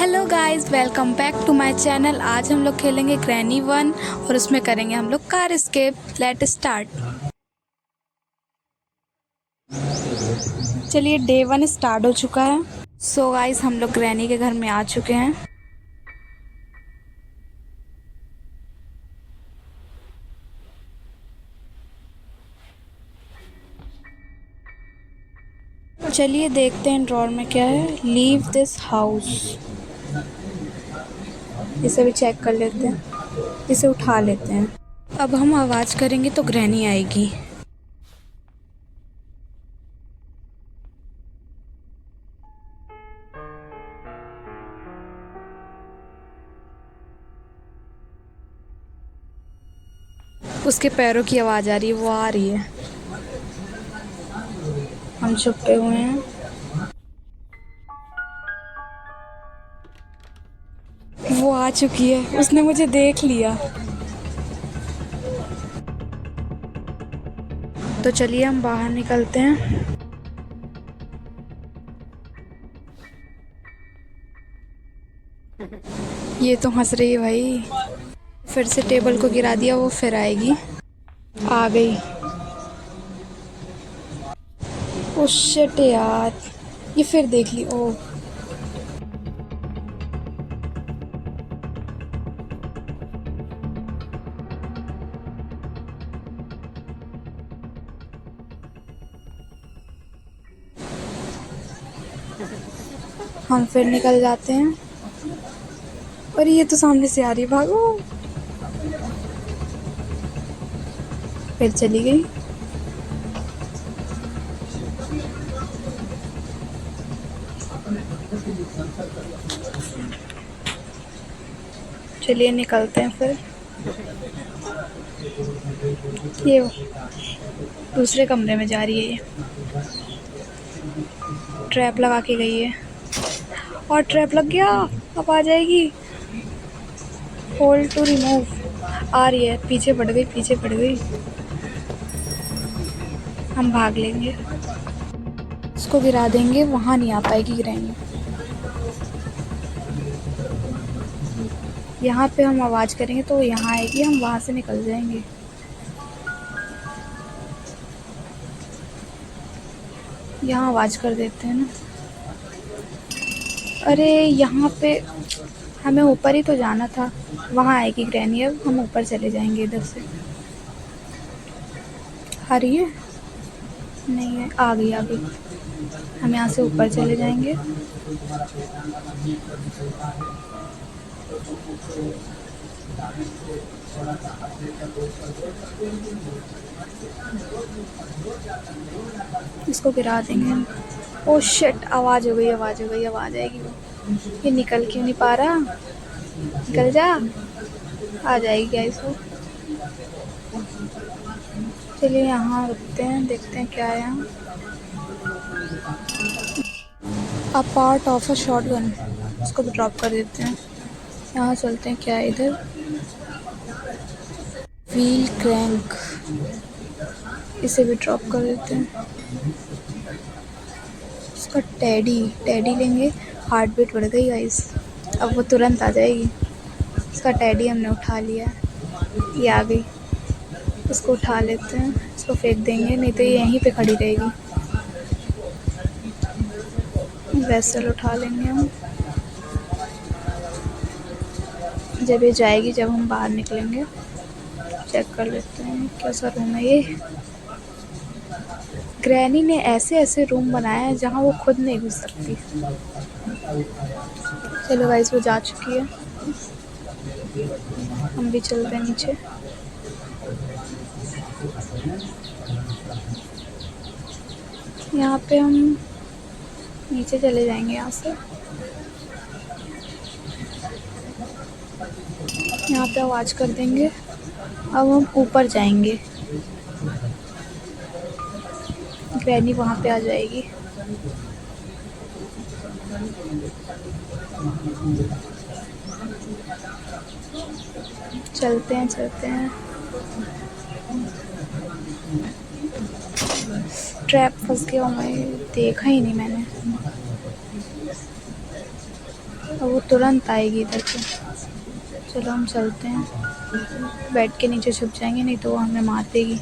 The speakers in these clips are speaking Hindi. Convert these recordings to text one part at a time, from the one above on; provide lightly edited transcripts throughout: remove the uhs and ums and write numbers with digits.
Hello guys, welcome back to my channel. आज हम लोग खेलेंगे ग्रैनी वन और उसमें करेंगे हम लोग कार एस्केप। Let start. चलिए, डे वन स्टार्ट हो चुका है। सो गाइस, हम लोग ग्रैनी के घर में आ चुके हैं। चलिए देखते हैं ड्रॉर में क्या है। लीव दिस हाउस, इसे भी चेक कर लेते हैं, इसे उठा लेते हैं। अब हम आवाज़ करेंगे तो ग्रैनी आएगी। उसके पैरों की आवाज़ आ रही है, वो आ रही है। हम छुपे हुए हैं। वो आ चुकी है, उसने मुझे देख लिया। तो चलिए हम बाहर निकलते हैं। ये तो हंस रही है भाई। फिर से टेबल को गिरा दिया, वो फिर आएगी। आ गई। ओ शिट यार, ये फिर देख ली। ओ हम फिर निकल जाते हैं। और ये तो सामने से आ रही है, भागो। फिर चली गई। चलिए निकलते हैं फिर। ये दूसरे कमरे में जा रही है। ये ट्रैप लगा के गई है और ट्रैप लग गया। अब आ जाएगी। Hold to remove. आ रही है, पीछे पड़ गई, पीछे पड़ गई। हम भाग लेंगे, उसको गिरा देंगे, वहाँ नहीं आ पाएगी ग्रैनी। यहाँ पे हम आवाज़ करेंगे तो यहाँ आएगी, हम वहाँ से निकल जाएंगे। यहाँ आवाज़ कर देते हैं ना। अरे यहाँ पे हमें ऊपर ही तो जाना था, वहाँ आएगी ग्रैनी। अब हम ऊपर चले जाएंगे इधर से। आ रही है? नहीं है, आ गई आ गई। हम यहाँ से ऊपर चले जाएंगे। इसको गिरा देंगे हम। ओ शिट, आवाज़ हो गई, आवाज़ हो गई। आवाज़ आएगी वो। ये निकल क्यों नहीं पा रहा? निकल जा। आ जाएगी गाइस वो। चलिए यहाँ रुकते हैं, देखते हैं क्या है यहाँ। A part of a shotgun, इसको भी ड्रॉप कर देते हैं। यहाँ चलते हैं, क्या है इधर। व्हील क्रैंक, इसे भी ड्रॉप कर देते हैं। इसका टेडी लेंगे। हार्ट बीट बढ़ गई गाइस, अब वो तुरंत आ जाएगी। इसका टेडी हमने उठा लिया है, ये आ गई। इसको उठा लेते हैं, इसको फेंक देंगे, नहीं तो ये यहीं पे खड़ी रहेगी। वेसल उठा लेंगे हम। जब ये जाएगी, जब हम बाहर निकलेंगे। चेक कर लेते हैं कैसा रूम है ये। ग्रैनी ने ऐसे ऐसे रूम बनाए हैं जहाँ वो खुद नहीं घुस सकती। चलो गाइस, वो जा चुकी है। हम भी चलते हैं नीचे। यहाँ पे हम नीचे चले जाएंगे। यहाँ से यहाँ पे आवाज़ कर देंगे। अब हम ऊपर जाएंगे, ग्रैनी वहाँ पे आ जाएगी। चलते हैं चलते हैं। ट्रैप फंस गया, मैं देखा ही नहीं मैंने। और वो तुरंत आएगी इधर पे। चलो हम चलते हैं, बेड के नीचे छुप जाएंगे, नहीं तो वो हमें मार देगी।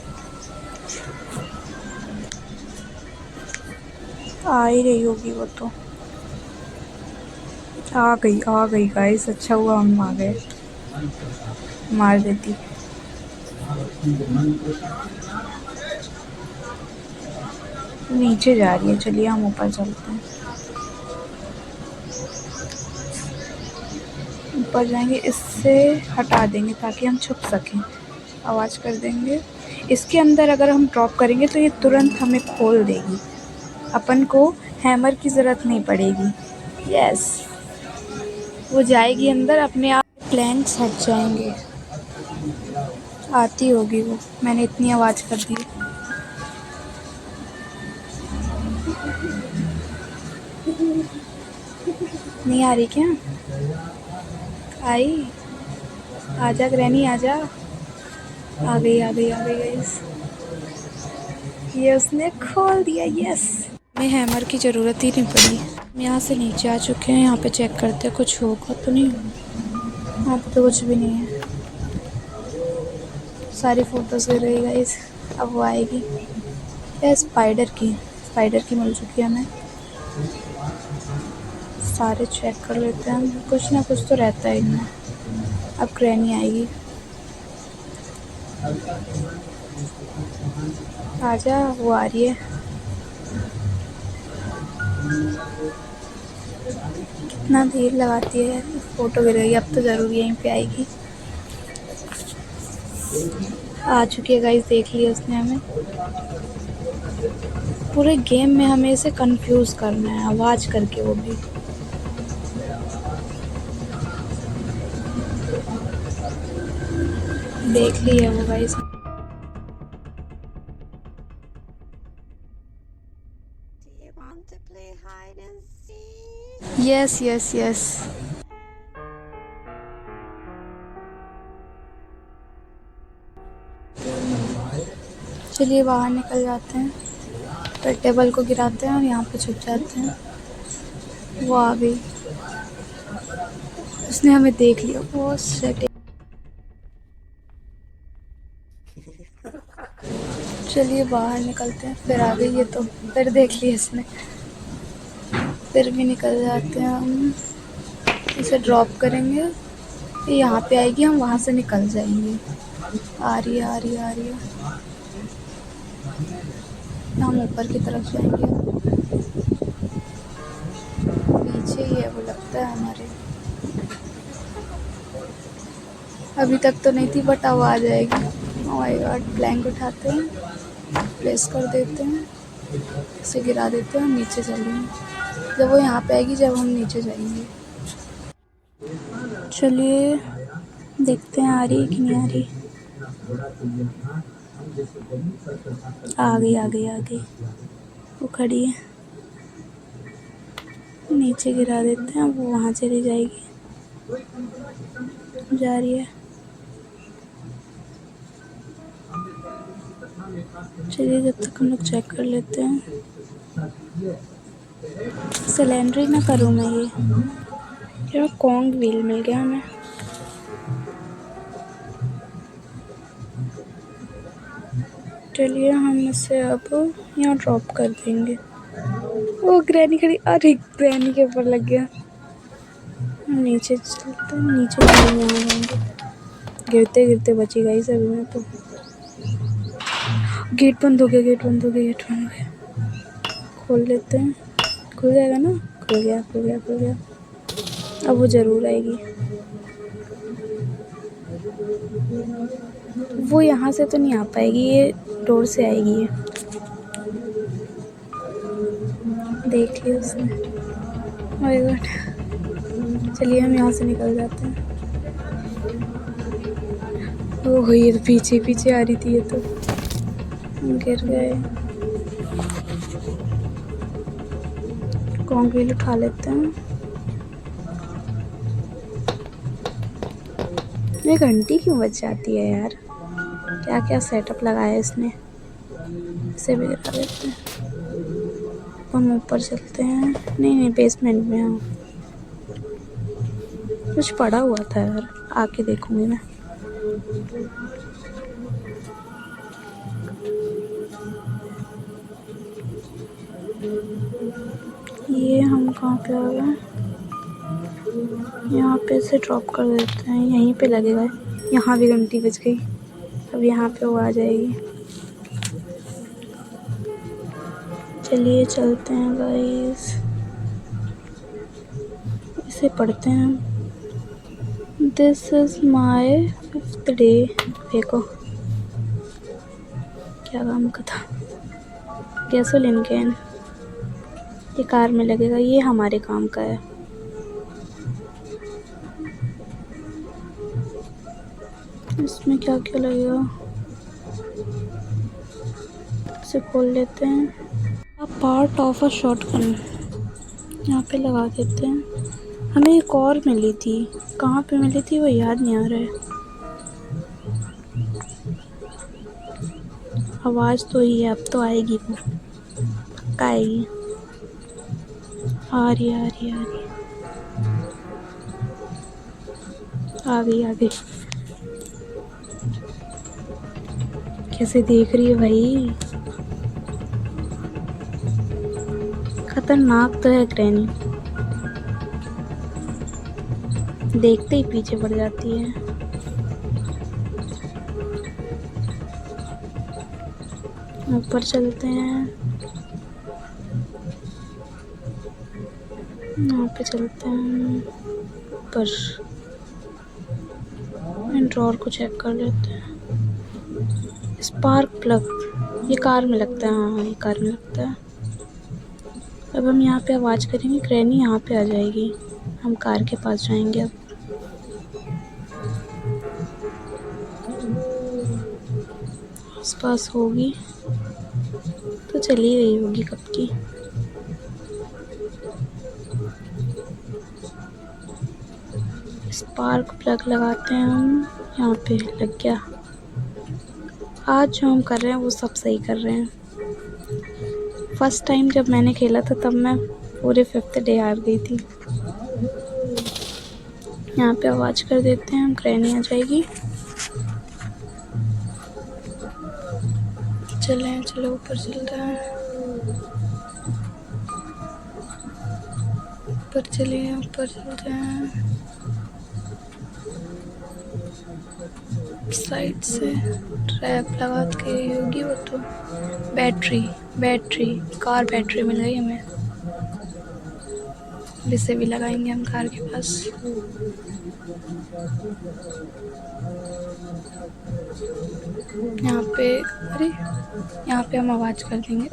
आ ही रही होगी वो तो। आ गई गाइस, अच्छा हुआ हम आ गए, मार देती। नीचे जा रही है, चलिए हम ऊपर चलते हैं। ऊपर जाएंगे, इससे हटा देंगे ताकि हम छुप सकें, आवाज़ कर देंगे। इसके अंदर अगर हम ड्रॉप करेंगे तो ये तुरंत हमें खोल देगी, अपन को हैमर की ज़रूरत नहीं पड़ेगी। यस, वो जाएगी अंदर, अपने आप प्लैंक्स हट जाएंगे। आती होगी वो, मैंने इतनी आवाज़ कर दी। नहीं आ रही क्या? आई, आजा ग्रैनी आजा। आ गई गाइस, ये उसने खोल दिया। यस, हमें हैमर की ज़रूरत ही नहीं पड़ी। हम यहाँ से नीचे आ चुके हैं, यहाँ पे चेक करते हैं कुछ होगा तो नहीं। यहाँ पे तो कुछ भी नहीं है, सारी फ़ोटोज़ गिर गई गाइस। अब वो आएगी। या स्पाइडर की मिल चुकी है हमें। सारे चेक कर लेते हैं, कुछ ना कुछ तो रहता है इनमें। अब ग्रैनी आएगी, आजा, वो आ रही है। कितना देर लगाती है, फ़ोटो गिर गई, अब तो ज़रूर यहीं पे आएगी। आ चुकी है गाइस, देख लिया उसने हमें। पूरे गेम में हमें इसे कंफ्यूज करना है, आवाज़ करके, वो भी। देख ली है वो गाइस। Yes yes yes. चलिए बाहर निकल जाते हैं, फिर टेबल को गिराते हैं और यहाँ पे छुप जाते हैं। वो आ गई, उसने हमें देख लिया। वो सेट। चलिए बाहर निकलते हैं, फिर आ गई ये तो, फिर देख लिया इसने। फिर भी निकल जाते हैं हम, इसे ड्रॉप करेंगे, ये यहाँ पे आएगी, हम वहाँ से निकल जाएंगे। आ रही है। हम ऊपर की तरफ जाएंगे, पीछे ही है वो, लगता है हमारे। अभी तक तो नहीं थी, बट अब आ जाएगी। ओह माय गॉड, प्लैंक उठाते हैं, प्लेस कर देते हैं, इसे गिरा देते हैं और नीचे चलेंगे। जब वो यहाँ पे आएगी, जब हम नीचे जाएंगे। चलिए देखते हैं आ रही है कि नहीं आ रही। आ गई, वो खड़ी है। नीचे गिरा देते हैं, वो वहाँ चली जाएगी। जा रही है। चलिए जब तक हम लोग चेक कर लेते हैं। सिलेंडर ना करूँ मैं, ये क्या कॉन्ग व्हील मिल गया हमें। चलिए हम इसे अब यहाँ ड्रॉप कर देंगे। वो ग्रैनी खड़ी, अरे ग्रैनी के ऊपर लग गया। नीचे चलते हैं, नीचे यहाँ जाएंगे। गिरते गिरते बची गई सभी में तो। गेट बंद हो गया। खोल लेते हैं, खुल जाएगा ना। खुल गया। अब वो ज़रूर आएगी। वो यहाँ से तो नहीं आ पाएगी, ये डोर से आएगी ये। देख लिया उसने। ओह माय गॉड, चलिए हम यहाँ से निकल जाते हैं। ओह ये तो पीछे आ रही थी, ये तो गिर गए। कॉन्क्रीट उठा लेते हैं। ये घंटी क्यों बज जाती है यार, क्या सेटअप लगाया इसने। इसे भी गिरा देते हैं। हम ऊपर चलते हैं, नहीं बेसमेंट में। हाँ कुछ पड़ा हुआ था यार, आके देखूंगी मैं। ये हम कहाँ पे आ गए? यहाँ पे से ड्रॉप कर देते हैं, यहीं पे लगेगा। यहाँ भी घंटी बज गई, अब यहाँ पे वो आ जाएगी। चलिए चलते हैं गाइस, इसे पढ़ते हैं। This is my 5th day. देखो क्या काम का था। गैसोलीन कैन, ये कार में लगेगा, ये हमारे काम का है। इसमें क्या क्या लगेगा, इसे खोल लेते हैं। पार्ट ऑफ अ शॉटगन, यहाँ पे लगा देते हैं। हमें एक और मिली थी, कहाँ पे मिली थी वो याद नहीं आ रहा है। आवाज़ तो ही है, अब तो आएगी वो, पक्का आएगी। आ रही आ रही आ रही, आ गई आ गई। कैसे देख रही है भाई, खतरनाक तो है ग्रैनी, देखते ही पीछे पड़ जाती है। ऊपर चलते हैं, यहाँ पे चलते हैं ऊपर, ड्रॉर को चेक कर लेते हैं। स्पार्क प्लग, ये कार में लगता है। हाँ ये कार में लगता है। अब हम यहाँ पे आवाज़ करेंगे, ग्रैनी यहाँ पे आ जाएगी। हम कार के पास जाएंगे अब। आस पास होगी तो चली गई होगी कब की। स्पार्क प्लग लगाते हैं हम, यहाँ पे लग गया। आज जो हम कर रहे हैं वो सब सही कर रहे हैं। फर्स्ट टाइम जब मैंने खेला था तब मैं पूरे 5th डे हार गई थी। यहाँ पे आवाज़ कर देते हैं हम, ग्रैनी आ जाएगी। चलें, चलो ऊपर चलते हैं, ऊपर चलिए, ऊपर चलते हैं। साइड से ट्रैप लगा के होगी वो तो। बैटरी कार बैटरी मिल गई हमें, इसे भी लगाएंगे हम कार के पास। यहाँ पे, अरे यहाँ पे हम आवाज़ कर देंगे,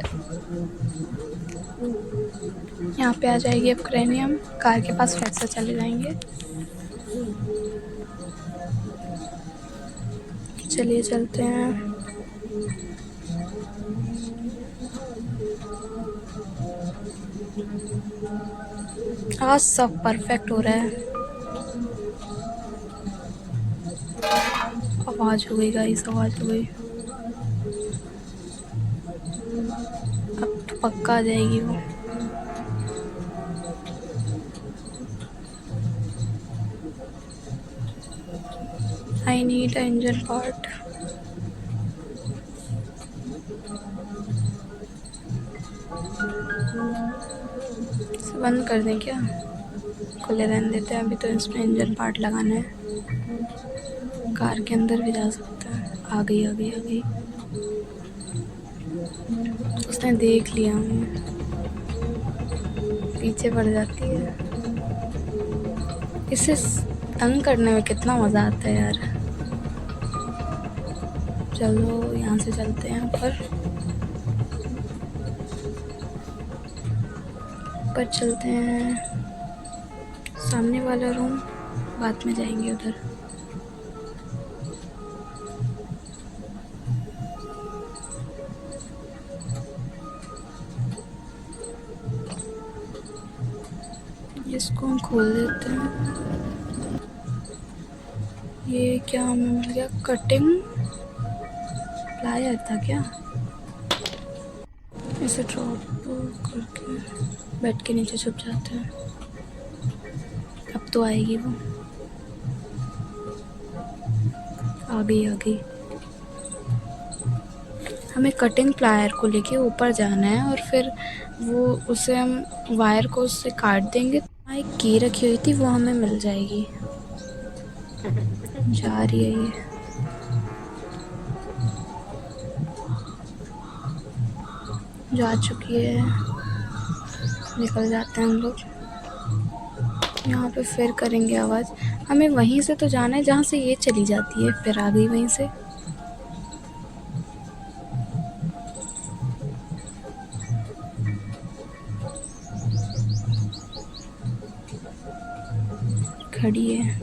यहाँ पे आ जाएगी अब ग्रैनी। हम कार के पास फिर से चले जाएंगे। चलिए चलते हैं। आज सब परफेक्ट हो रहा है। आवाज़ हो गई गाइस, आवाज़ हो गई। अब तो पक्का आ जाएगी वो। I need an engine part. इसे बंद कर दें क्या, खुले रहने देते हैं। अभी तो इसमें इंजन पार्ट लगाना है। कार के अंदर भी जा सकता है। आ गई आ गई आ गई, उसने देख लिया हमें, पीछे पड़ जाती है। इसे तंग करने में कितना मज़ा आता है यार। चलो यहाँ से चलते हैं ऊपर चलते हैं। सामने वाला रूम बाद में जाएंगे उधर। इसको हम खोल देते हैं। ये क्या हमें मिल गया, कटिंग प्लायर था क्या। इसे ड्रॉप करके बेड के नीचे छुप जाते हैं। अब तो आएगी वो। आ गई आ गई। हमें कटिंग प्लायर को लेके ऊपर जाना है और फिर वो उसे हम वायर को उससे काट देंगे। वहाँ एक की रखी हुई थी, वो हमें मिल जाएगी। जा रही है ये। जा चुकी है। निकल जाते हैं हम लोग। यहाँ पे फिर करेंगे आवाज़। हमें वहीं से तो जाना है जहाँ से ये चली जाती है। फिर आ गई वहीं से। खड़ी है।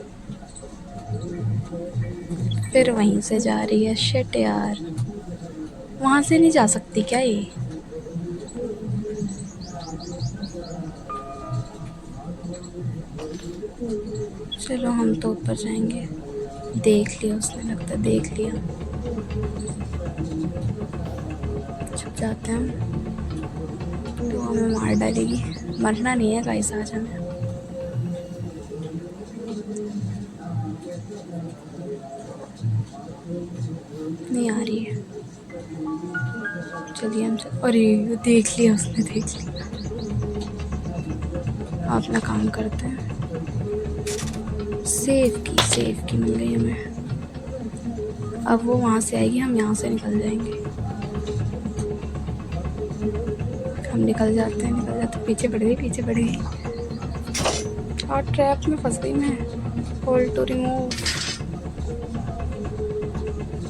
फिर वहीं से जा रही है। शिट यार, वहाँ से नहीं जा सकती क्या ये? चलो हम तो ऊपर जाएंगे। देख लिया उसने, लगता देख लिया। छुप जाते हैं हम, तो हमें मार डालेगी। मरना नहीं है गाइस आज हमें। नहीं आ रही है। चलिए हम अरे देख लिया उसने, देख लिया। अपना काम करते हैं। सेफ की मिल गई हमें। अब वो वहाँ से आएगी, हम यहाँ से निकल जाएंगे। हम निकल जाते हैं। पीछे पड़ गई। और ट्रैप में फंस गई मैं। Hold to remove.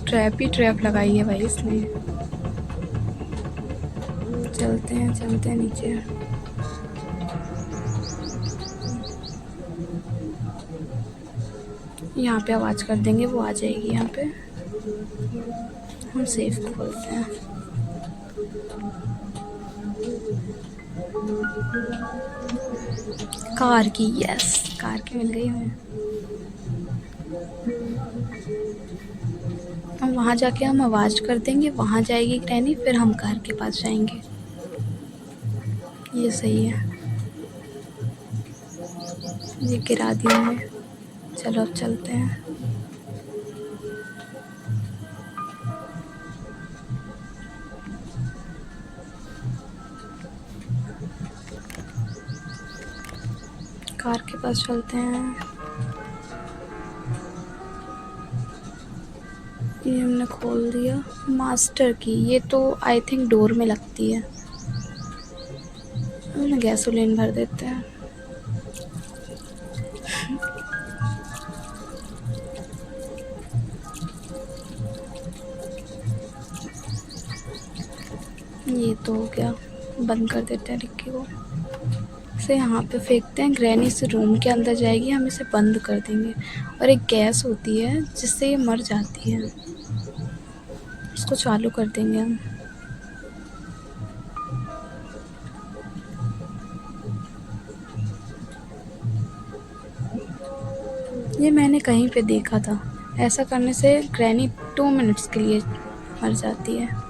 ट्रैप लगाई है भाई इसने। चलते हैं नीचे। यहाँ पे आवाज़ कर देंगे, वो आ जाएगी यहाँ पे। हम सेफ खोलते हैं। कार की, यस, कार की मिल गई हमें। हम वहाँ जाके हम आवाज़ कर देंगे, वहाँ जाएगी ग्रैनी, फिर हम कार के पास जाएंगे। ये सही है। ये गिरा दिया है। चलो अब चलते हैं। कार के पास चलते हैं। ये हमने खोल दिया। मास्टर की, ये तो आई थिंक डोर में लगती है। हमने गैसोलीन भर देते हैं। ये तो हो गया। बंद कर देते हैं डिक्की को। इसे यहाँ पे फेंकते हैं। ग्रैनी इस रूम के अंदर जाएगी, हम इसे बंद कर देंगे। और एक गैस होती है जिससे ये मर जाती है, इसको चालू कर देंगे हम। ये मैंने कहीं पे देखा था, ऐसा करने से ग्रैनी 2 मिनट्स के लिए मर जाती है।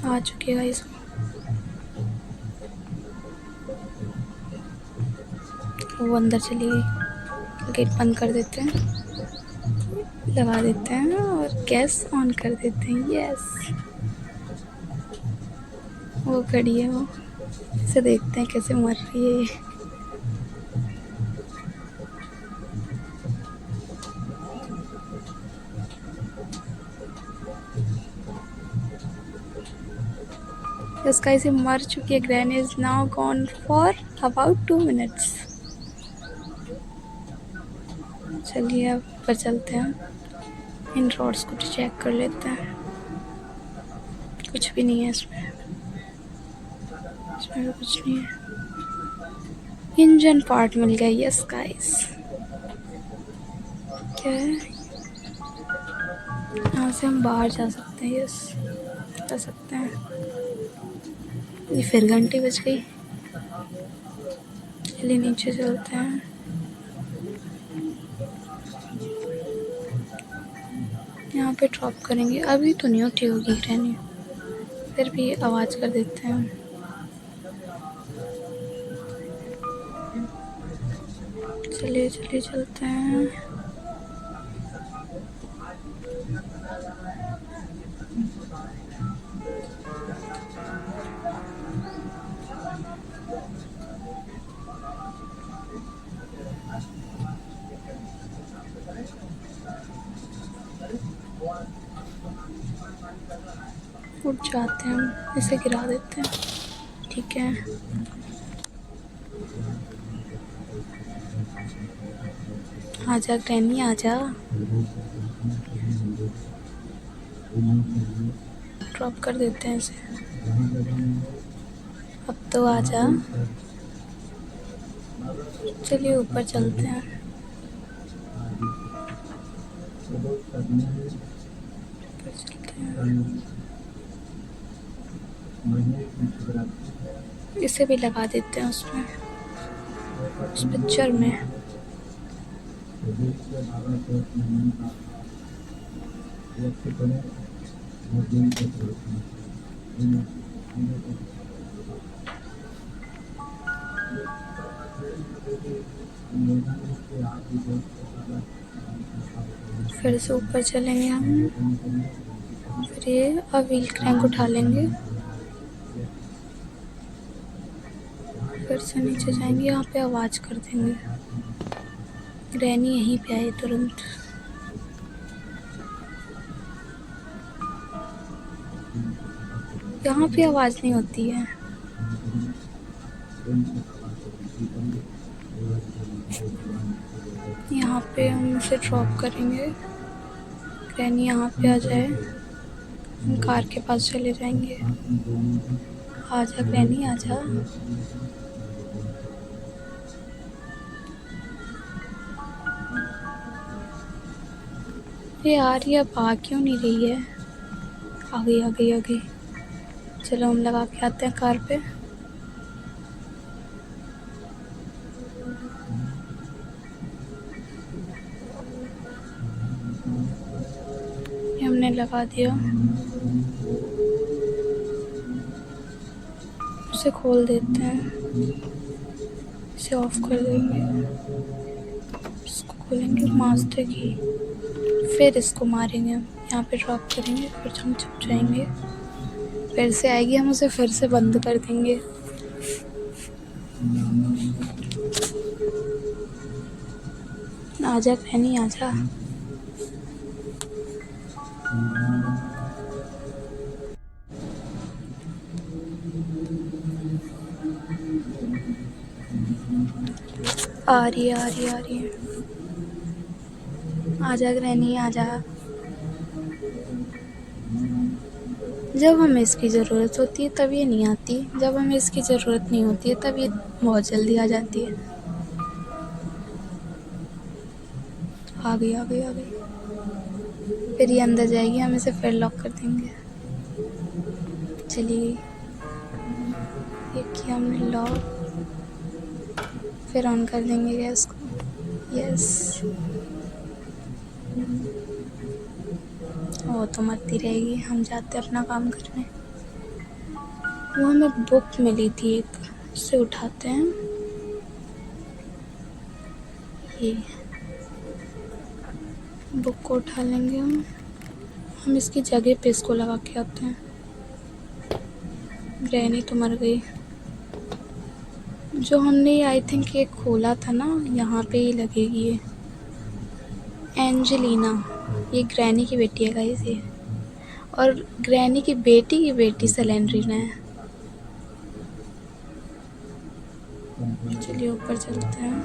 आ चुकी है गाइस। वो अंदर चली गई। गेट बंद कर देते हैं, लगा देते हैं और गैस ऑन कर देते हैं। यस, वो खड़ी है। वो इसे देखते हैं कैसे मर रही है ये। यस गाइस, ये मर चुकी है। Granny is now gone for about 2 minutes. चलिए अब ऊपर चलते हैं। इन रॉड्स को चेक कर लेते हैं। कुछ भी नहीं है इसमें भी कुछ नहीं है। इंजन पार्ट मिल गया। यस गाइस, क्या है? यहाँ से हम बाहर जा सकते हैं। यस, जा सकते हैं। ये फिर घंटी बज गई। चलिए नीचे चलते हैं। यहाँ पे ड्रॉप करेंगे। अभी तो नहीं उठी होगी ग्रैनी, फिर भी आवाज़ कर देते हैं। चलिए चलिए चलते हैं। उठ जाते हैं हम, इसे गिरा देते हैं। ठीक है, आजा ग्रैनी आजा, ड्रॉप कर देते हैं इसे। अब तो आजा, चलिए ऊपर चलते हैं। ऊपर चलते हैं, इसे भी लगा देते हैं उसमें, उस पिक्चर में। फिर से ऊपर चलेंगे हम, फिर ये अब व्हील क्रैंक उठा लेंगे, फिर से नीचे जाएंगे, यहाँ पे आवाज़ कर देंगे। ग्रैनी यहीं पे आए तुरंत। यहाँ पे आवाज़ नहीं होती है। यहाँ पे हम उसे ड्रॉप करेंगे, ग्रैनी यहाँ पे आ जाए, हम कार के पास चले जाएंगे। आजा ग्रैनी आजा, ये आ रही है, अब आ क्यों नहीं रही है? आ गई आ गई आ गई। चलो हम लगा के आते हैं कार पे। ये हमने लगा दिया, उसे खोल देते हैं, इसे ऑफ कर देंगे, इसको खोलेंगे मास्टर की, फिर इसको मारेंगे हम, यहाँ पे ड्रॉप करेंगे, फिर हम छुप जाएंगे। फिर से आएगी, हम उसे फिर से बंद कर देंगे। आजा ग्रैनी आजा, आ रही है आ रही है आ रही है। आजा ग्रैनी आजा, जब हमें इसकी ज़रूरत होती है तब ये नहीं आती, जब हमें इसकी ज़रूरत नहीं होती है तब ये बहुत जल्दी आ जाती है। आ गई आ गई आ गई। फिर ये अंदर जाएगी, हम इसे फिर लॉक कर देंगे। चलिए, ये किया हमने लॉक, फिर ऑन कर देंगे गैस को। यस, वो तो मरती रहेगी, हम जाते अपना काम करने। वो हमें बुक मिली थी एक, उससे उठाते हैं। ये बुक को उठा लेंगे हम इसकी जगह पे इसको लगा के आते हैं। ग्रैनी तो मर गई। जो हमने आई थिंक ये खोला था ना, यहाँ पे ही लगेगी ये। एंजेलिना, ये ग्रैनी की बेटी है गाइस ये, और ग्रैनी की बेटी सेलेंड्रीना है। चलिए ऊपर चलते हैं।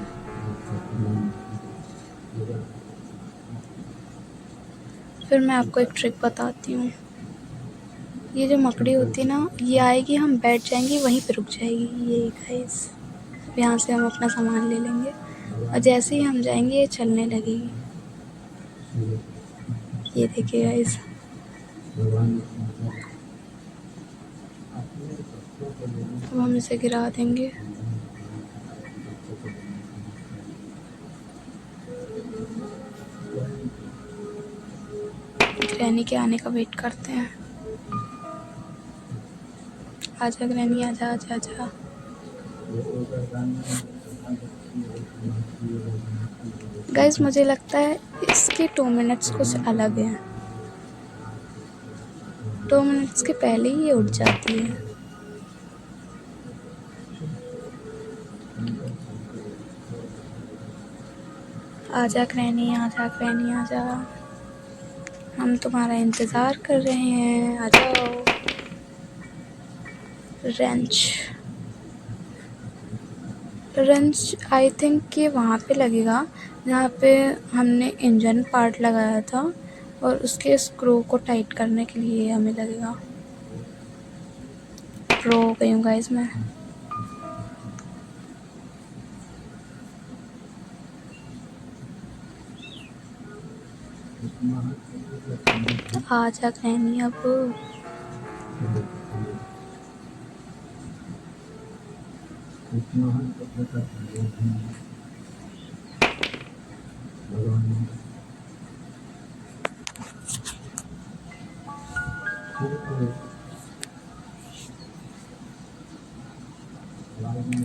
फिर मैं आपको एक ट्रिक बताती हूँ। ये जो मकड़ी होती है ना, ये आएगी, हम बैठ जाएंगे, वहीं पे रुक जाएगी ये गाइस। यहाँ से हम अपना सामान ले लेंगे, और जैसे ही हम जाएंगे ये चलने लगेगी। ये देखिए गाइस, अब हम इसे गिरा देंगे। ग्रैनी के आने का वेट करते हैं। आजा ग्रैनी आजा आजा आजा। गाइस मुझे लगता है इसके 2 मिनट्स कुछ अलग हैं। 2 मिनट्स के पहले ही ये उठ जाती है। आजा क्रैनी, आजा क्रैनी, आजा, हम तुम्हारा इंतज़ार कर रहे हैं, आ जाओ। रेंच आई थिंक कि वहाँ पे लगेगा जहाँ पे हमने इंजन पार्ट लगाया था, और उसके स्क्रू को टाइट करने के लिए हमें लगेगा। प्रो हो गई हूँ गाइस मैं। आजा क्रैनी अब।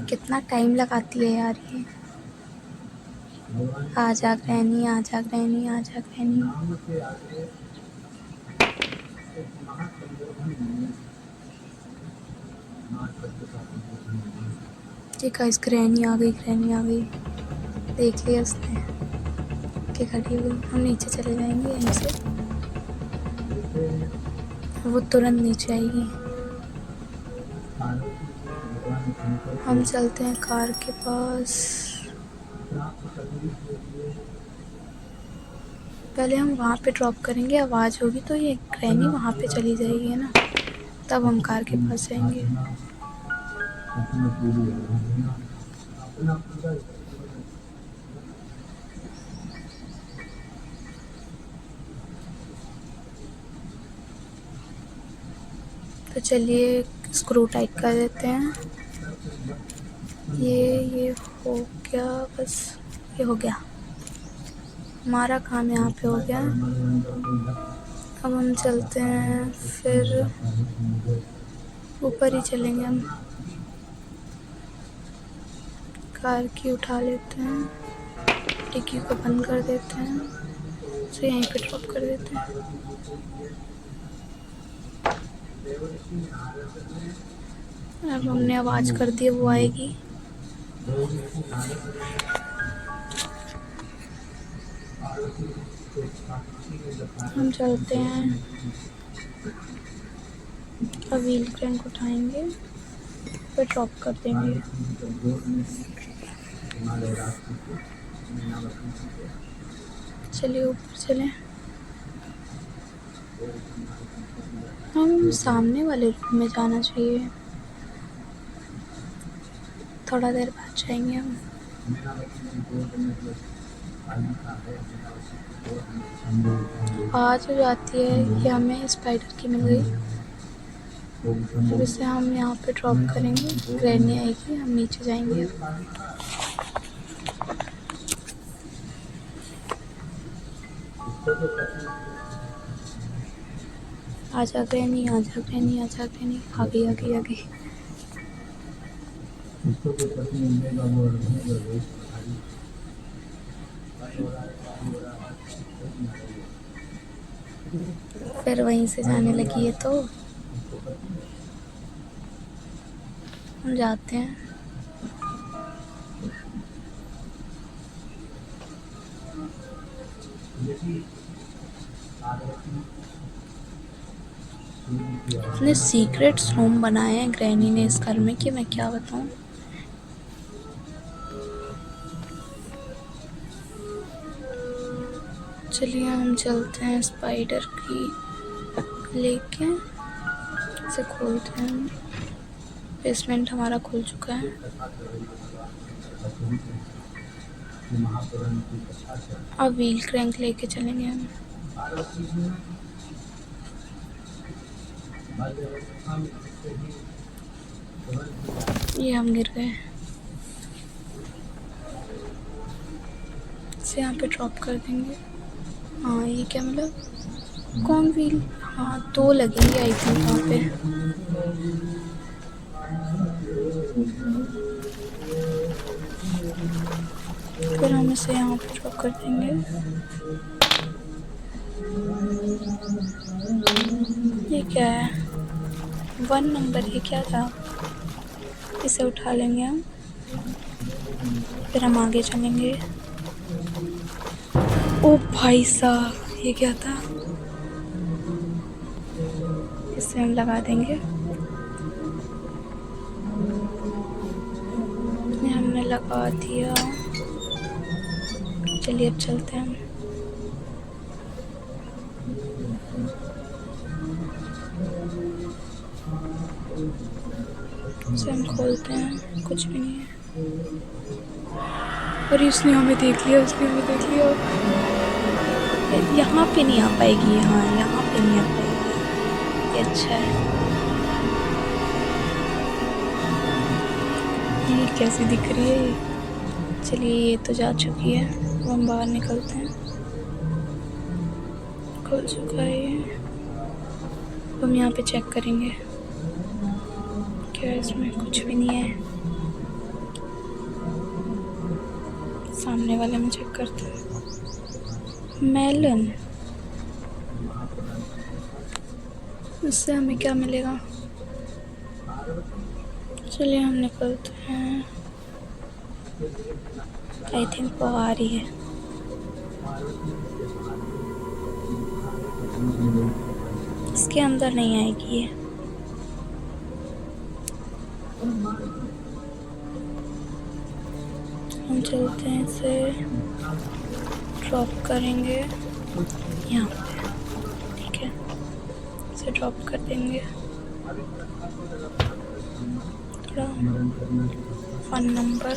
कितना टाइम लगाती है यार ये। आजा क्रैनी, आजा क्रैनी, आजा क्रैनी। ठीक है, इस क्रैनी आ गई, क्रैनी आ गई। देख लिया उसने कि खड़ी हुई। हम नीचे चले जाएंगे यहीं से, वो तुरंत नीचे आएगी। हम चलते हैं कार के पास। पहले हम वहाँ पे ड्रॉप करेंगे, आवाज़ होगी तो ये क्रैनी वहाँ पे चली जाएगी, है ना, तब हम कार के पास जाएंगे। तो चलिए स्क्रू टाइट कर देते हैं। ये हो गया, बस ये हो गया, हमारा काम यहाँ पे हो गया। अब हम चलते हैं, फिर ऊपर ही चलेंगे हम। कार की उठा लेते हैं, डिक्की को बंद कर देते हैं, उसे यहीं पे ड्रॉप कर देते हैं। अब हमने आवाज़ कर दी, वो आएगी। हम चलते हैं, अब व्हील क्रैंक उठाएंगे, फिर ड्रॉप कर देंगे। चलिए ऊपर चलें। हम सामने वाले रूम में जाना चाहिए, थोड़ा देर बाद जाएंगे हम। आवाज़ हो जाती है कि हमें स्पाइडर की मिल गई। अब इसे हम यहाँ पे ड्रॉप करेंगे, क्रैनी आएगी, हम नीचे जाएंगे। आजा क्रैनी, आजा क्रैनी, आजा क्रैनी, आ गई, आ गई, आ गई। फिर वहीं से जाने लगी है, तो हम जाते हैं। इतने सीक्रेट रूम बनाए हैं ग्रैनी ने इस घर में कि मैं क्या बताऊं। चलिए हम चलते हैं, स्पाइडर की लेके इसे खोलते हैं। बेसमेंट हमारा खुल चुका है। अब व्हील क्रैंक लेके चलेंगे हम। ये हम गिर गए, इसे यहाँ पे ड्रॉप कर देंगे। हाँ, ये क्या मतलब, कौन व्हील, हाँ 2 लगेंगे आई थिंक वहाँ पे। इसे यहाँ पे ड्रॉप कर देंगे। ये क्या है? 1 नंबर, ये क्या था? इसे उठा लेंगे हम, फिर हम आगे चलेंगे। ओ भाई साहब, ये क्या था? इसे हम लगा देंगे। ये हमने लगा दिया। चलिए अब चलते हैं हम। इसे हम खोलते हैं, कुछ भी नहीं है। और इसने हमें देख लिया, उसने हमें देख लिया। यहाँ पे नहीं आ पाएगी। हाँ, यहाँ पे नहीं आ पाएगी। ये अच्छा है। ये कैसी दिख रही है? चलिए, ये तो जा चुकी है। अब हम बाहर निकलते हैं। खुल चुका है ये। हम यहाँ पे चेक करेंगे। क्या इसमें? कुछ भी नहीं है। सामने वाले में चेक करते हैं। मेलन, इससे हमें क्या मिलेगा? चलिए हम निकलते हैं। आई थिंक वो आ रही है। इसके अंदर नहीं आएगी ये। हम चलते हैं, इसे ड्रॉप करेंगे यहाँ पे। ठीक है, इसे ड्रॉप कर देंगे। थोड़ा 1 नंबर।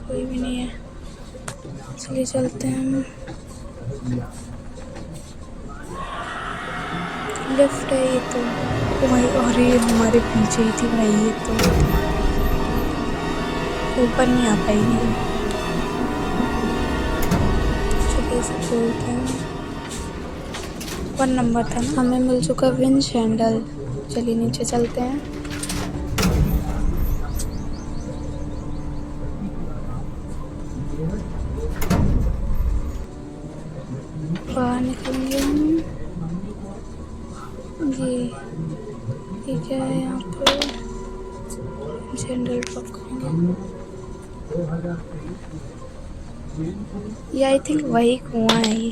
कोई भी नहीं है। चलिए चलते हैं हम। लेफ्ट है ये तो। भाई, अरे हमारे पीछे ही थी भाई ये तो। ऊपर नहीं आ पाएगी। चलिए इसे खोलते हैं। 1 नंबर था ना। हमें मिल चुका विंच हैंडल। चलिए नीचे चलते हैं। बाहर निकलेंगे हम। ये क्या है यहाँ पर? जनरल ड्रॉप करेंगे। ये आई थिंक वही कुआं है ये।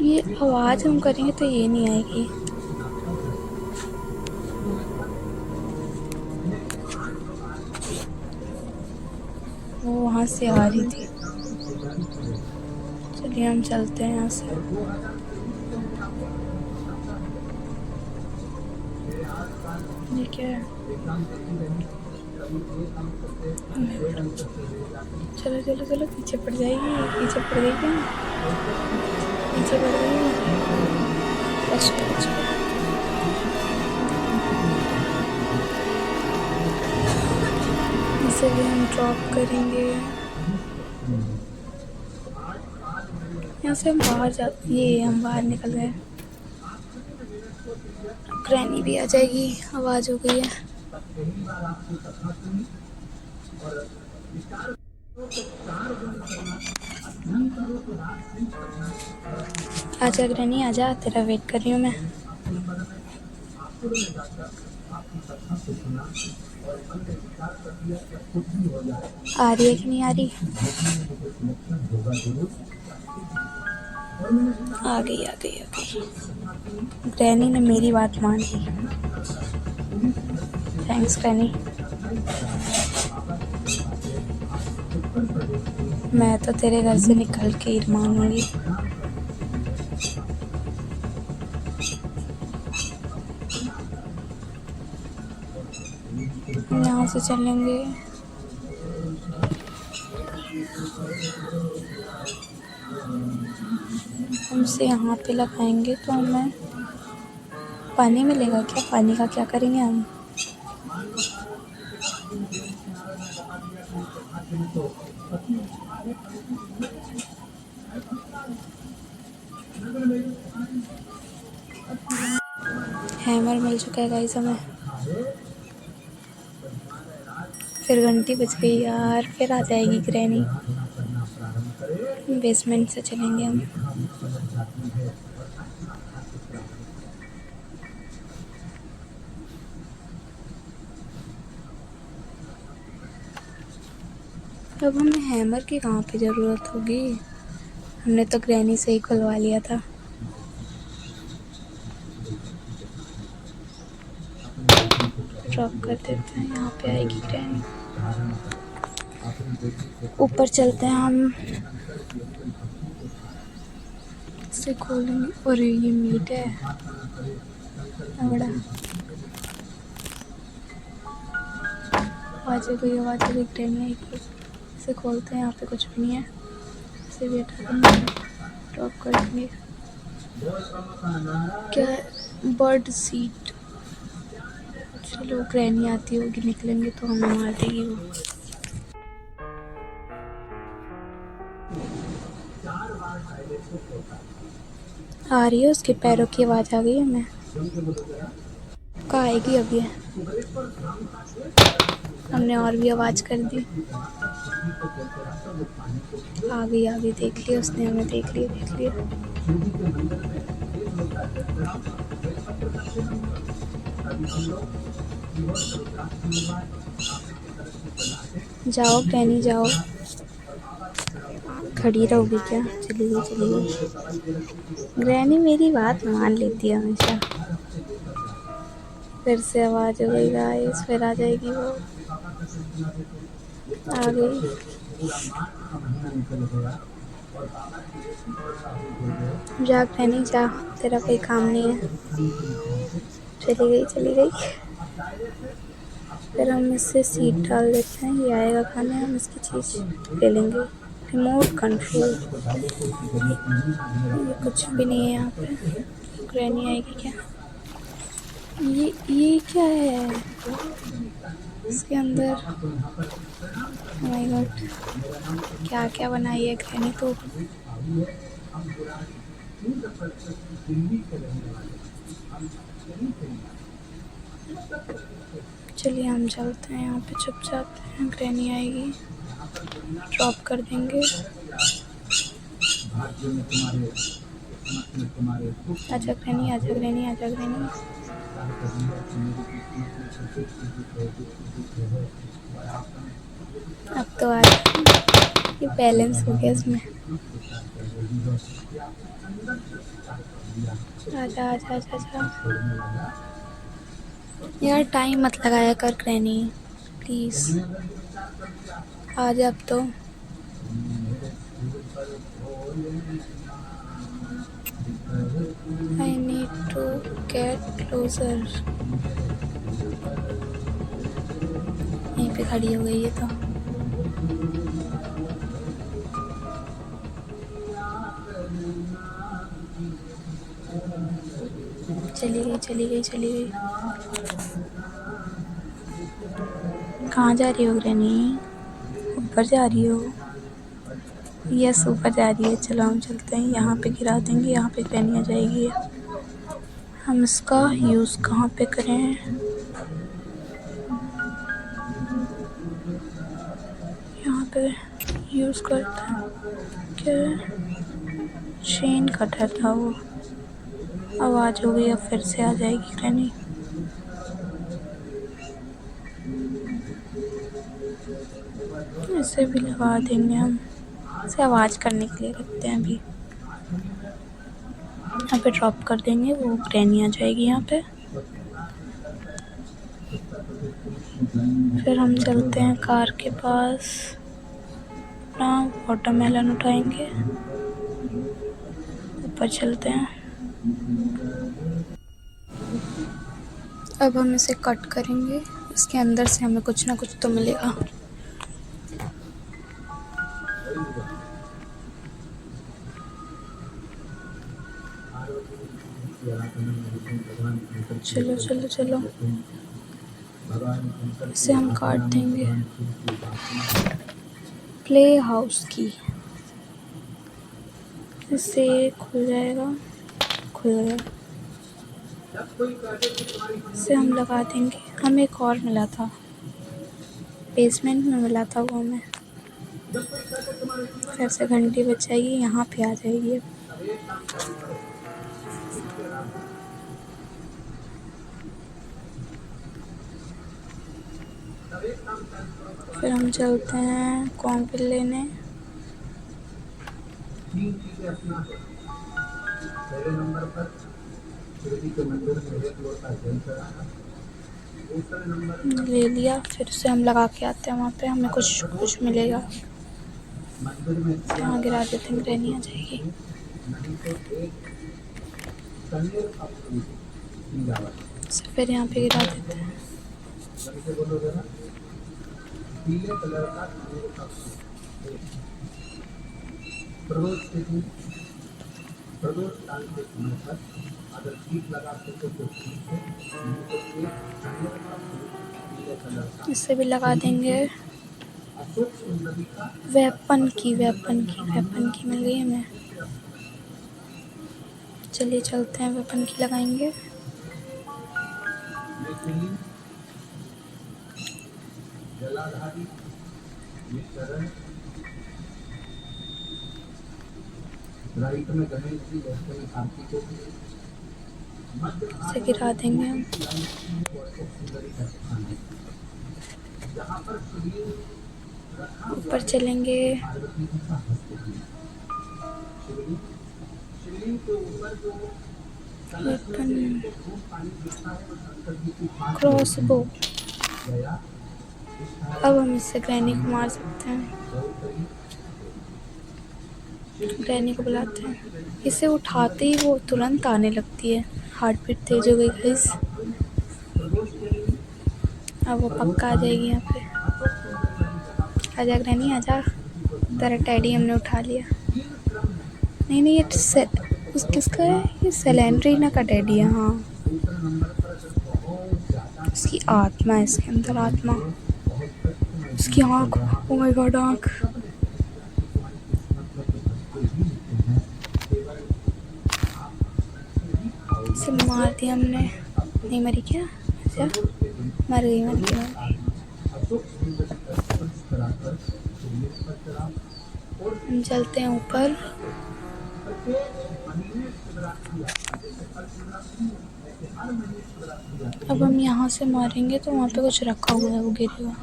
ये आवाज़ हम करेंगे तो ये नहीं आएगी। वो वहाँ से आ रही थी। चलिए हम चलते हैं यहाँ से। ये क्या है? चलो चलो चलो, पीछे पड़ जाएगी, पीछे पड़ गई क्या? पीछे पड़ गई। अच्छा, इसे भी हम ड्रॉप करेंगे। यहाँ से हम बाहर जाते। ये हम बाहर निकल गए। ग्रैनी भी आ जाएगी। आवाज़ हो गई है। आजा ग्रैनी, आजा, तेरा वेट कर रही हूँ मैं। आ रही है कि नहीं आ रही? आ गई आ गई आ गई। ग्रैनी ने मेरी बात मान ली। Thanks granny. मैं तो तेरे घर से निकल के ही मानूंगी। यहाँ से चलेंगे। हमसे यहाँ पे लगाएंगे तो हमें पानी मिलेगा क्या? पानी का क्या करेंगे हम? हैमर मिल चुका है गाइस हमें। फिर घंटी बज गई यार, फिर आ जाएगी ग्रैनी। बेसमेंट से चलेंगे हम। अब हमें हैमर की कहाँ पे ज़रूरत होगी, हमने तो ग्रैनी से ही खुलवा लिया था। ड्रॉप कर देते हैं, यहाँ पे आएगी ग्रैनी। ऊपर चलते हैं हम, इसे खोलेंगे। और ये मीट है बड़ा। आवाज़ आ गई, ग्रैनी आएगी। इसे खोलते हैं, यहाँ पे कुछ भी नहीं है। इसे भी हटा देंगे, ड्रॉप कर देंगे। क्या है? Bird seat. चलो ग्रैनी आती होगी, निकलेंगे तो हमें मार देगी वो। आ रही है, उसके पैरों की आवाज़ आ गई हमें। कहाँ आएगी अब ये? हमने और भी आवाज़ कर दी। आ गई, देख लिया उसने हमें, देख लिया। जाओ ग्रैनी जाओ। खड़ी रहोगी क्या? चली गई। ग्रैनी मेरी बात मान लेती है हमेशा। फिर से आवाज़ हो गई गाइस, फिर आ जाएगी वो। आ गई। जा ग्रैनी जा, तेरा कोई काम नहीं है। चली गई। फिर हम इससे सीट डाल देते हैं, ये आएगा खाने, हम इसकी चीज़ ले लेंगे। रिमोट कंट्रोल, ये कुछ भी नहीं है यहाँ पे। ग्रैनी आएगी क्या? ये क्या है इसके अंदर? ओह माय गॉड, क्या क्या बनाई है ग्रैनी तो। चलिए हम चलते हैं, यहाँ पे चुप जाते हैं। ग्रैनी आएगी, ड्रॉप कर देंगे। आजा ग्रैनी। अब तो आ ये बैलेंस हो गया इसमें। आजा। यार टाइम मत लगाया कर ग्रैनी, प्लीज़ आ जा अब तो। I need to get closer. यहीं पे खड़ी हो गई है तो। चली गई। कहाँ जा रही हो ग्रैनी? ऊपर जा रही हो? यस ऊपर जा रही है। चलो हम चलते हैं, यहाँ पे गिरा देंगे, यहाँ पे ग्रैनी आ जाएगी। हम इसका यूज़ कहाँ पे करें? यहाँ पे यूज़ करते हैं। क्या चेन कटर था वो। आवाज़ हो गई, अब फिर से आ जाएगी ग्रैनी। इसे भी लगा देंगे हम, इसे आवाज़ करने के लिए रखते हैं अभी। यहाँ पे ड्रॉप कर देंगे, वो ग्रैनी आ जाएगी यहाँ पे। फिर हम चलते हैं कार के पास, अपना वाटरमेलन उठाएंगे, ऊपर चलते हैं। अब हम इसे कट करेंगे, इसके अंदर से हमें कुछ ना कुछ तो मिलेगा। चलो इसे हम काट देंगे। प्ले हाउस की, इससे खुल जाएगा। खुल गया। इसे हम लगा देंगे। हमें एक और मिला था, बेसमेंट में मिला था वो हमें। फिर से घंटी बज जाएगी, यहाँ पे आ जाएगी अब। फिर हम चलते हैं कॉम्पिल लेने। पहले नंबर पर शिवजी के मंदिर में एक लोटा जल चढ़ाना, दूसरे नंबर ले लिया। फिर से हम लगा के आते हैं, वहाँ पे हमें कुछ मिलेगा। यहाँ गिरा देते हैं, ग्रहणी आ जाएगी। फिर यहाँ पे गिरा देते हैं। पीले कलर का प्रदोष काल के समय पर अगर टीप लगाते तो इससे भी लगा देंगे। वेपन की मिल गई हमें। चलिए चलते हैं, वेपन की लगाएंगे। जलाधारी राइट में गणेश जी, लेफ्ट में कार्तिक से गिरा देंगे हम। ऊपर चलेंगे। क्रॉसबो, अब हम इससे ग्रैनी को मार सकते हैं। ग्रैनी को बुलाते हैं। इसे उठाते ही वो तुरंत आने लगती है। हार्ट बीट तेज हो गई गाइस। अब वो पक्का आ जाएगी यहाँ पे। आजा ग्रैनी आजा, तेरा टैडी हमने उठा लिया। नहीं ये किसका है? ये सेलेंड्रीना का टैडी है। हाँ, उसकी आत्मा है, इसके अंदर आत्मा। उसकी आँख, ओ माय गॉड, आँख। इसे मार दिया हमने। नहीं मरी क्या? अच्छा, मर गई। हम चलते हैं ऊपर। अब हम यहाँ से मारेंगे तो वहाँ पे कुछ रखा हुआ है, वो गिरेगा।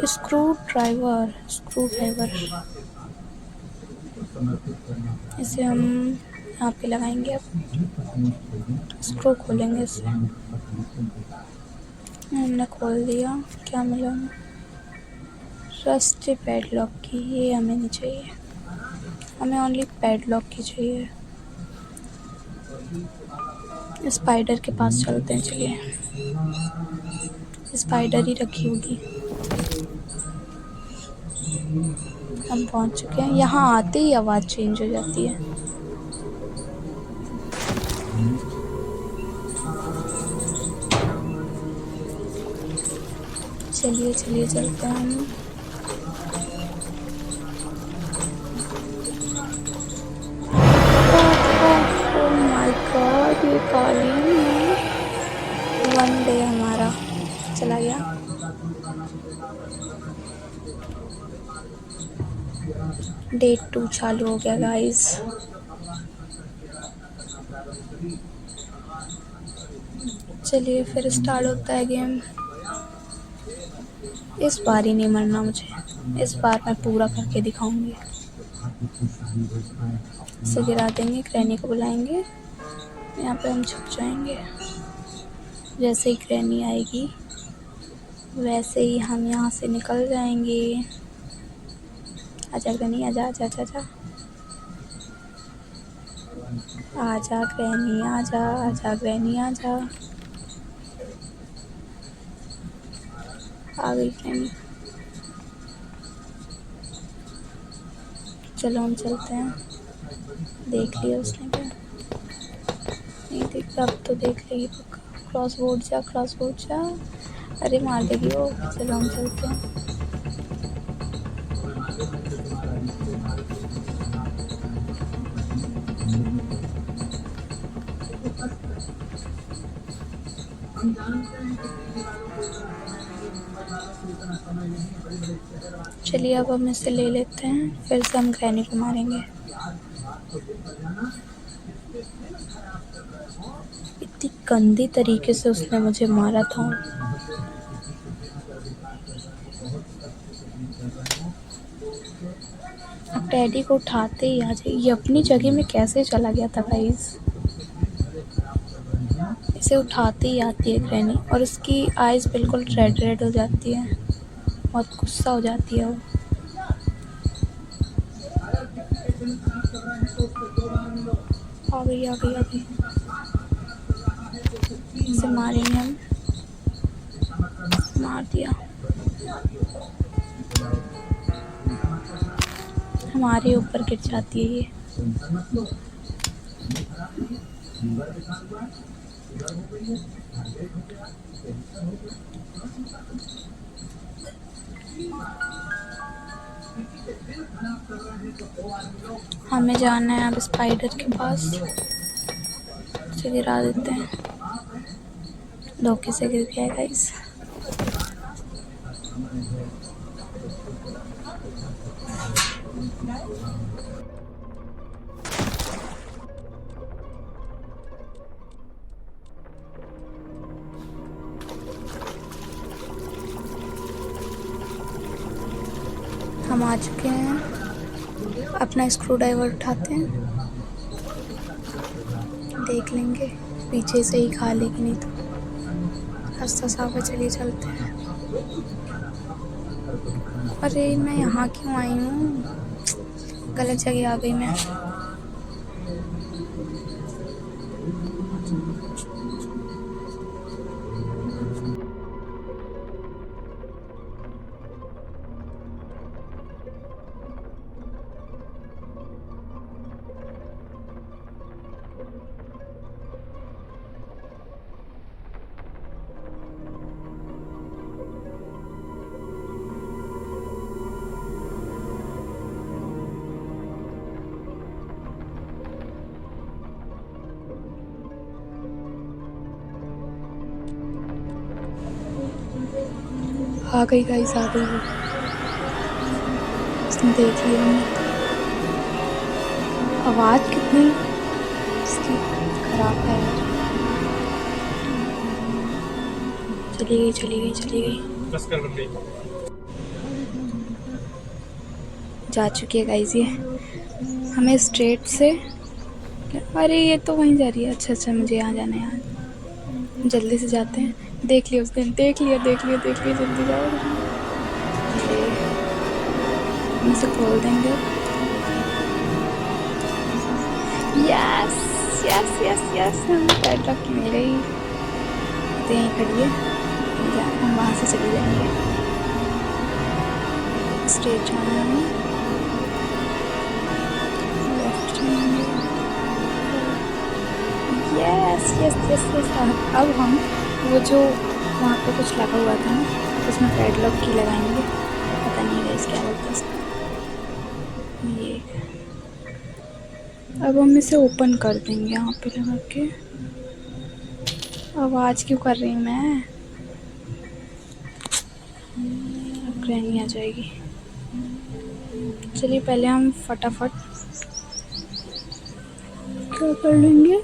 Screw driver. इसे हम यहाँ पे लगाएंगे। अब स्क्रू खोलेंगे इसे। हमने खोल दिया। क्या मिला हमें? रस्टी पैडलॉक की। ये हमें नहीं चाहिए, हमें ओनली पैडलॉक की चाहिए। स्पाइडर के पास चलते हैं। चलिए, स्पाइडर ही रखी होगी। हम पहुंच चुके हैं। यहाँ आते ही आवाज़ चेंज हो जाती है। चलिए चलते हैं हम। ओह माय गॉड, ये कॉलिंग में 1 डे हमारा चला गया। डे 2 चालू हो गया गाइस। चलिए फिर स्टार्ट होता है गेम। इस बार ही नहीं मरना मुझे, इस बार मैं पूरा करके दिखाऊंगी। इसे गिरा देंगे, ग्रैनी को बुलाएंगे। यहाँ पे हम छुप जाएंगे। जैसे ही ग्रैनी आएगी वैसे ही हम यहाँ से निकल जाएंगे। आजा ग्रैनी, आजा आजा आजा आजा आजा ग्रैनी, आजा आजा ग्रैनी, आजा। आ गई ग्रैनी। चलो हम चलते हैं। देख लिया उसने क्या? नहीं देखा, अब तो देख लेगी पक्का। क्रॉस बोर्ड जा। अरे मार देगी वो। चलो हम चलते हैं। चलिए अब हम इसे ले लेते हैं, फिर से हम ग्रैनी को मारेंगे। इतनी गंदी तरीके से उसने मुझे मारा था। अब टेडी को उठाते ही आ जाए। ये अपनी जगह में कैसे चला गया था गाइस। इसे उठाते ही आती है ग्रैनी और उसकी आइज़ बिल्कुल रेड रेड हो जाती है, बहुत गुस्सा हो जाती है वो। आ गई आ गई आ गई। इसे मारेंगे हम। मार दिया। हमारे ऊपर गिर जाती है ये। हमें जाना है अब स्पाइडर के पास। इसे गिरा देते हैं। धोखे से गिर गया गाइस। हम आ चुके हैं। अपना स्क्रू ड्राइवर उठाते हैं, देख लेंगे पीछे से ही खा लेगी, नहीं तो रास्ता साफ है। चलिए चलते हैं। अरे मैं यहाँ क्यों आई हूँ, गलत जगह आ गई मैं। आ गई गाइस, आ गई वो। उसने देख लिया हमें। आवाज़ कितनी इसकी खराब है यार। चली गई चली गई चली गई। जा चुकी है गाइस ये। हमें स्ट्रेट से, अरे ये तो वहीं जा रही है। अच्छा अच्छा, मुझे यहाँ जाना है यार। जल्दी से जाते हैं। देख लिया उसने, देख लिया देख लिया देख लिया। जल्दी जाओ। हम इसे खोल देंगे। यस यस यस यस, हम पैडलॉक मिल गई। तो यहीं खड़ी है, हम वहाँ से चले जाएंगे। स्ट्रेट जाना है हमें, लेफ्ट जाएंगे। Yes yes yes yes. अब हम वो जो वहाँ पे कुछ लगा हुआ था ना, उसमें पैडलॉक की लगाएंगे। पता नहीं है क्या बोलते हैं इसको। ये अब हम इसे ओपन कर देंगे यहाँ पे लगा के। आवाज़ क्यों कर रही हूँ मैं। अब ग्रैनी आ जाएगी। चलिए पहले हम फटाफट क्या कर लेंगे,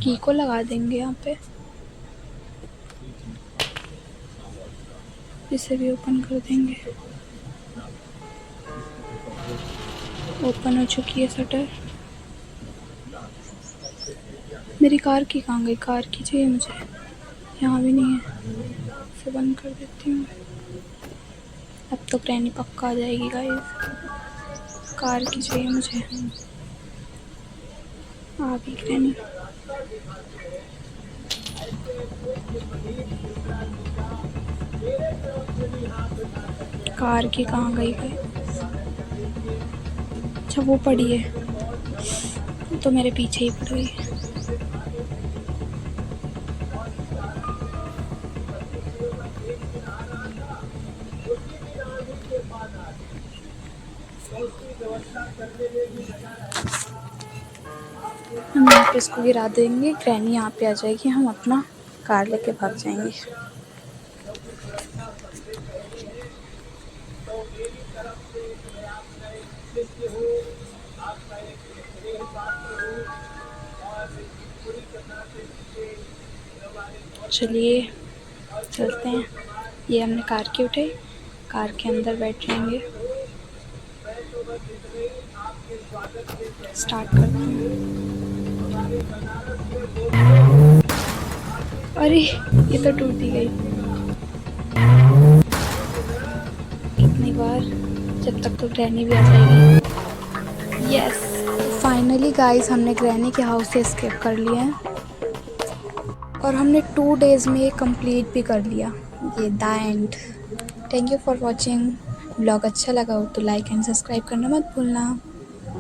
की को लगा देंगे यहाँ पे। इसे भी ओपन कर देंगे। ओपन हो चुकी है शटर। मेरी कार की कहाँ गई, कार की चाहिए मुझे। यहाँ भी नहीं है। इसे बंद कर देती हूँ। अब तो ग्रैनी पक्का आ जाएगी गाइस। कार की चाहिए मुझे। आ गई ग्रैनी। कार की कहाँ गई गाइस। अच्छा वो पड़ी है, तो मेरे पीछे ही पड़ गई। फिर इसको गिरा देंगे, ग्रैनी यहाँ पे आ जाएगी, हम अपना कार लेके भाग जाएंगे। चलिए चलते हैं। ये हमने कार के उठे, कार के अंदर बैठ जाएंगे, स्टार्ट करते हैं। अरे ये तो टूट ही गई। इतनी बार जब तक तो ग्रैनी भी आ जाएगी। यस, फाइनली गाइस हमने ग्रैनी के हाउस से एस्केप कर लिया है और हमने 2 डेज़ में ये कंप्लीट भी कर लिया। ये the end. Thank you for watching. Blog अच्छा लगा हो तो लाइक एंड सब्सक्राइब करना मत भूलना।